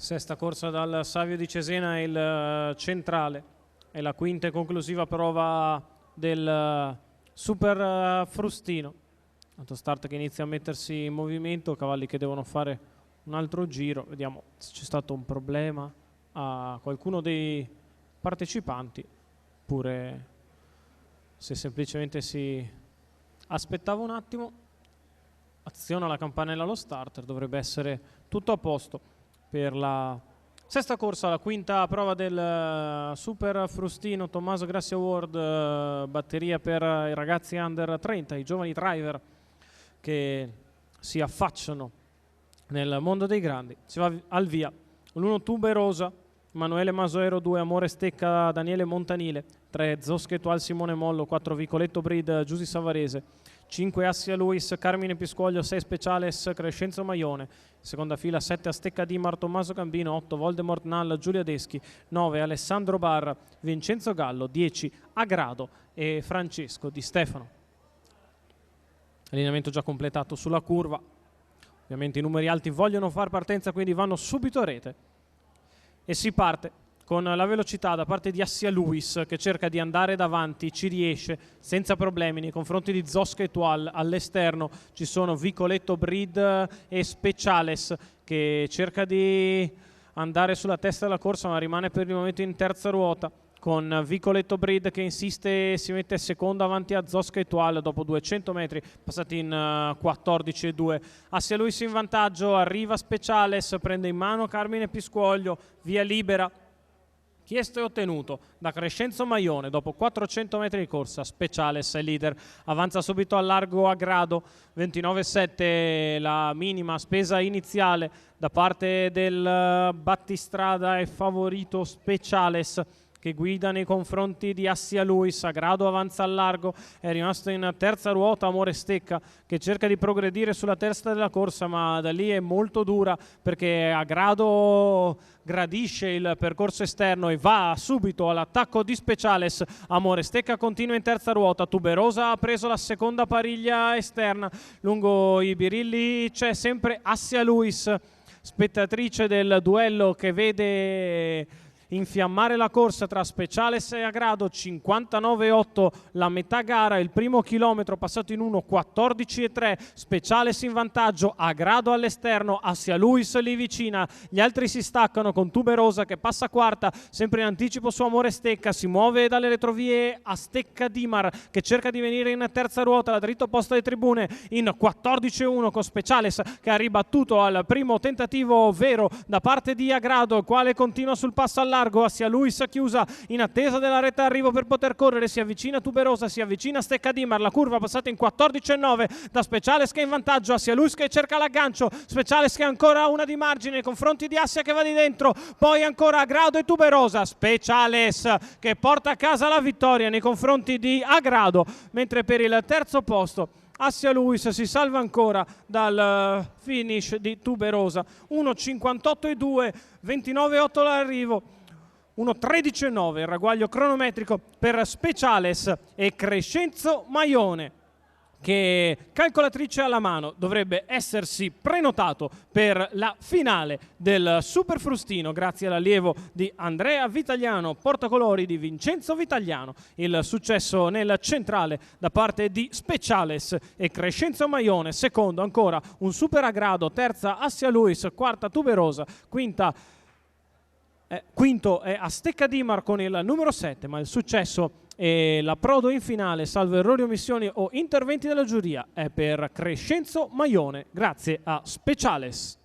Sesta corsa dal Savio di Cesena, il centrale, è la quinta e conclusiva prova del Super Frustino. Autostart che inizia a mettersi in movimento, cavalli che devono fare un altro giro. Vediamo se c'è stato un problema a qualcuno dei partecipanti, oppure se semplicemente si aspettava un attimo. Aziona la campanella allo starter, dovrebbe essere tutto a posto per la sesta corsa, la quinta prova del Super Frustino Tommaso Grassi Award, batteria per i ragazzi under 30, i giovani driver che si affacciano nel mondo dei grandi. Si va al via l'1 Tuberosa, Emanuele Masoero, 2 Amore Stecca Daniele Montanile, 3 Zoschetual Simone Mollo, 4 Vicoletto Breed Giusy Savarese, 5 Assia Luis Carmine Piscuoglio, 6 Speciales Crescenzo Maione, seconda fila 7 Astecca Dimar Tommaso Gambino, 8 Voldemort Nall Giulia Deschi, 9 Alessandro Barra Vincenzo Gallo, 10 Agrado e Francesco Di Stefano. Allineamento già completato sulla curva, ovviamente i numeri alti vogliono far partenza, quindi vanno subito a rete e si parte con la velocità da parte di Assia Luis, che cerca di andare davanti, ci riesce senza problemi nei confronti di Zosca e Tual. All'esterno ci sono Vicoletto Breed e Speciales, che cerca di andare sulla testa della corsa ma rimane per il momento in terza ruota, con Vicoletto Breed che insiste e si mette seconda avanti a Zosca e Tual dopo 200 metri passati in 14,2. Assia Luis in vantaggio, arriva Speciales, prende in mano Carmine Piscuoglio, via libera, chiesto e ottenuto da Crescenzo Maione dopo 400 metri di corsa. Speciales è leader, avanza subito al largo a grado, 29,7 la minima spesa iniziale da parte del battistrada, è favorito Speciales che guida nei confronti di Assia Luis. A grado avanza al largo, è rimasto in terza ruota Amore Stecca che cerca di progredire sulla testa della corsa, ma da lì è molto dura perché a grado gradisce il percorso esterno e va subito all'attacco di Speciales. Amore Stecca continua in terza ruota, Tuberosa ha preso la seconda pariglia esterna, lungo i birilli c'è sempre Assia Luis, spettatrice del duello che vede infiammare la corsa tra Speciales e Agrado. 59,8 la metà gara, il primo chilometro passato in 1:14,3, Speciales in vantaggio, Agrado all'esterno, Assia Luis lì vicina, gli altri si staccano con Tuberosa che passa quarta, sempre in anticipo su Amore Stecca, si muove dalle retrovie Astecca Dimar che cerca di venire in terza ruota, la dritta opposta alle tribune in 14,1 con Speciales che ha ribattuto al primo tentativo vero da parte di Agrado, il quale continua sul passo al largo. Assia Luis chiusa in attesa della retta arrivo per poter correre, si avvicina Tuberosa, si avvicina Stecca Dimar, la curva passata in 14,9 da Speciales che è in vantaggio, Assia Luis che cerca l'aggancio, Speciales che ha ancora una di margine nei confronti di Assia che va di dentro, poi ancora Agrado e Tuberosa, Speciales che porta a casa la vittoria nei confronti di Agrado, mentre per il terzo posto Assia Luis si salva ancora dal finish di Tuberosa. 1:58,2, 29,8 l'arrivo, 1:13,9 il ragguaglio cronometrico per Speciales e Crescenzo Maione, che calcolatrice alla mano dovrebbe essersi prenotato per la finale del Super Frustino grazie all'allievo di Andrea Vitagliano, portacolori di Vincenzo Vitagliano. Il successo nel centrale da parte di Speciales e Crescenzo Maione, secondo ancora un Super Agrado, terza Assia Luis, quarta Tuberosa, quinto è Astecca Dimar con il numero 7, ma il successo e l'approdo in finale, salvo errori, omissioni o interventi della giuria, è per Crescenzo Maione grazie a Speciales.